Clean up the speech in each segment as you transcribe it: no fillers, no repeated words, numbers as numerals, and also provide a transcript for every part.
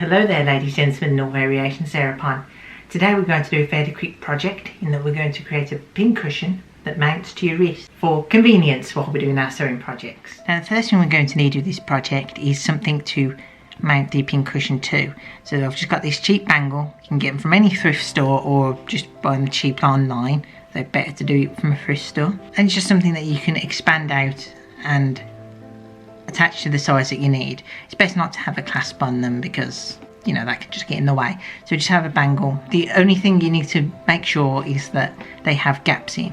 Hello there ladies, gentlemen and all variations thereupon. Today we're going to do a fairly quick project in that we're going to create a pin cushion that mounts to your wrist for convenience while we're doing our sewing projects. Now the first thing we're going to need with this project is something to mount the pin cushion to. So I've just got this cheap bangle. You can get them from any thrift store or just buy them cheap online. They're better to do it from a thrift store. And it's just something that you can expand out and attach to the size that you need. It's best not to have a clasp on them because, you know, that could just get in the way. So just have a bangle. The only thing you need to make sure is that they have gaps in.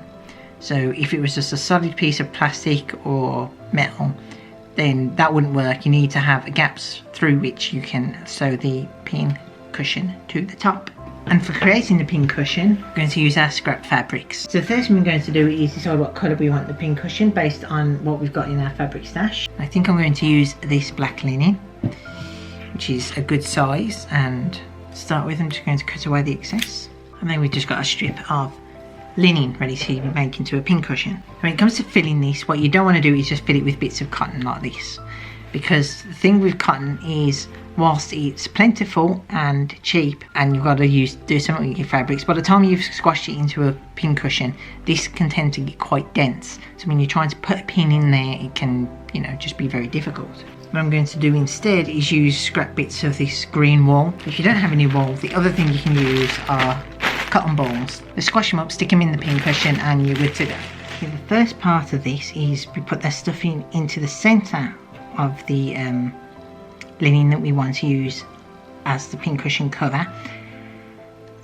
So if it was just a solid piece of plastic or metal, then that wouldn't work. You need to have gaps through which you can sew the pin cushion to the top. And for creating the pin cushion, we're going to use our scrap fabrics. So the first thing we're going to do is decide what colour we want the pin cushion based on what we've got in our fabric stash. I think I'm going to use this black linen, which is a good size, and to start with I'm just going to cut away the excess. And then we've just got a strip of linen ready to make into a pin cushion. When it comes to filling this, what you don't want to do is just fill it with bits of cotton like this, because the thing with cotton is, whilst it's plentiful and cheap and you've got to do something with your fabrics, by the time you've squashed it into a pin cushion, this can tend to get quite dense. So when you're trying to put a pin in there, it can, you know, just be very difficult. What I'm going to do instead is use scrap bits of this green wool. If you don't have any wool, the other thing you can use are cotton balls. Just squash them up, stick them in the pin cushion, and you're good to go. Okay, the first part of this is we put the stuff into the centre of the linen that we want to use as the pin cushion cover.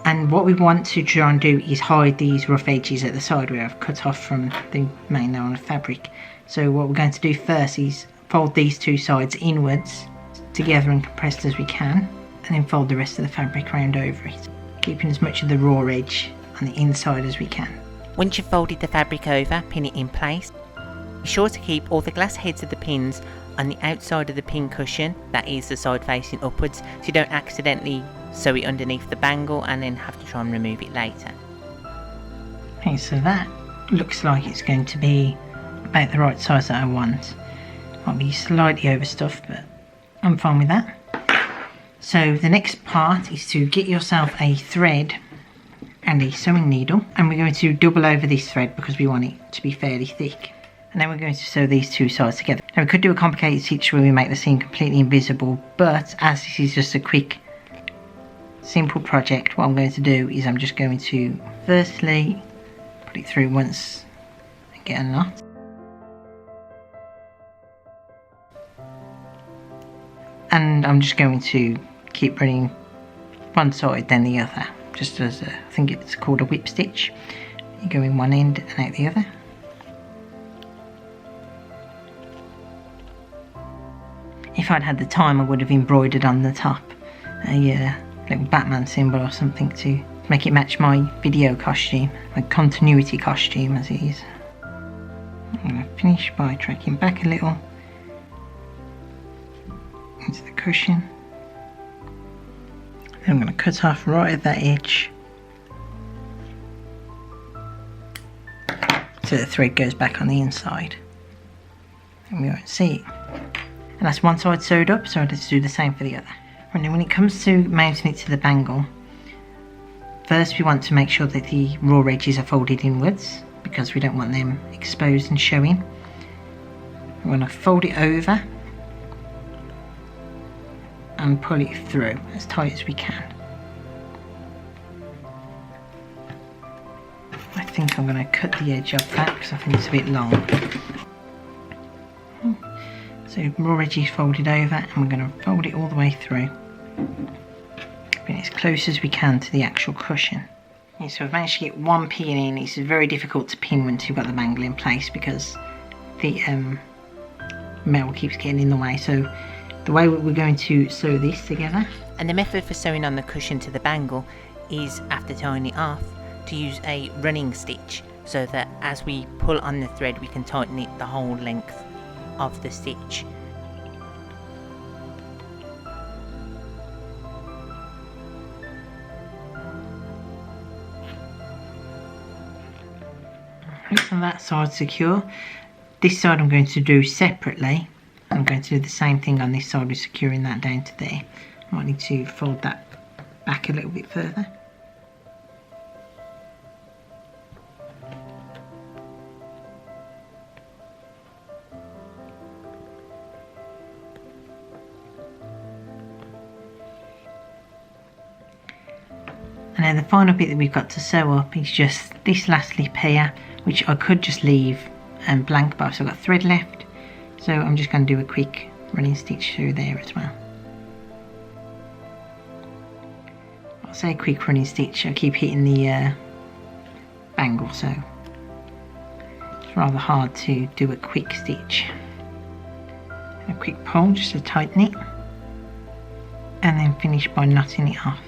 And what we want to try and do is hide these rough edges at the side where I've cut off from the main layer of fabric. So what we're going to do first is fold these two sides inwards together and compressed as we can, and then fold the rest of the fabric around over it, keeping as much of the raw edge on the inside as we can. Once you've folded the fabric over, pin it in place. Be sure to keep all the glass heads of the pins on the outside of the pin cushion, that is the side facing upwards, so you don't accidentally sew it underneath the bangle and then have to try and remove it later. Okay, so that looks like it's going to be about the right size that I want. Might be slightly overstuffed, but I'm fine with that. So the next part is to get yourself a thread and a sewing needle, and we're going to double over this thread because we want it to be fairly thick. And then we're going to sew these two sides together. Now we could do a complicated stitch where we make the seam completely invisible, but as this is just a quick, simple project, what I'm going to do is I'm just going to firstly put it through once and get a knot. And I'm just going to keep running one side then the other, just as I think it's called a whip stitch. You go in one end and out the other. If I'd had the time, I would have embroidered on the top a little Batman symbol or something to make it match my video costume, my continuity costume as it is. I'm going to finish by tracking back a little into the cushion. Then I'm going to cut off right at that edge so the thread goes back on the inside and we won't see it. And that's one side sewed up, so let's do the same for the other. And then when it comes to mounting it to the bangle, first we want to make sure that the raw edges are folded inwards because we don't want them exposed and showing. We're going to fold it over and pull it through as tight as we can. I think I'm going to cut the edge off that because I think it's a bit long. So raw edges folded over, and we're going to fold it all the way through, bring it as close as we can to the actual cushion. Okay, so I've managed to get one pin in. It's very difficult to pin once you've got the bangle in place because the metal keeps getting in the way. So the way we're going to sew this together. And the method for sewing on the cushion to the bangle is, after tying it off, to use a running stitch so that as we pull on the thread we can tighten it the whole length of the stitch. So that side's secure. This side I'm going to do separately. I'm going to do the same thing on this side with securing that down to there. Might need to fold that back a little bit further. And then the final bit that we've got to sew up is just this last lip here, which I could just leave blank, but I've still got thread left, so I'm just going to do a quick running stitch through there as well. I'll say a quick running stitch, I keep hitting the bangle, so it's rather hard to do a quick stitch. A quick pull just to tighten it, and then finish by knotting it off.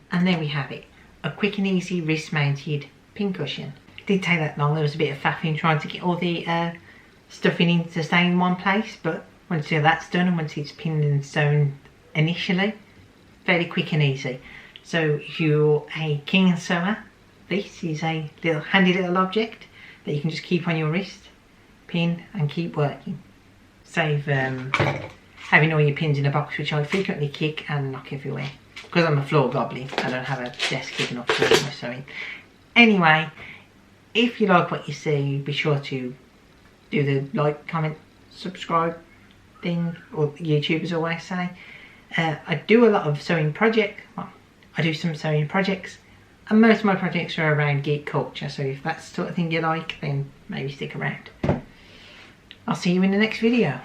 And there we have it, a quick and easy wrist mounted pincushion. It didn't take that long, there was a bit of faffing trying to get all the stuffing in to stay in one place, but once that's done and once it's pinned and sewn initially, fairly quick and easy. So if you're a keen sewer, this is a little handy little object that you can just keep on your wrist, pin and keep working. Save having all your pins in a box, which I frequently kick and knock everywhere. Because I'm a floor goblin, I don't have a desk big enough for my sewing. Anyway, if you like what you see, be sure to do the like, comment, subscribe thing, or YouTubers always say. I do a lot of sewing projects, well, I do some sewing projects, and most of my projects are around geek culture, so if that's the sort of thing you like, then maybe stick around. I'll see you in the next video.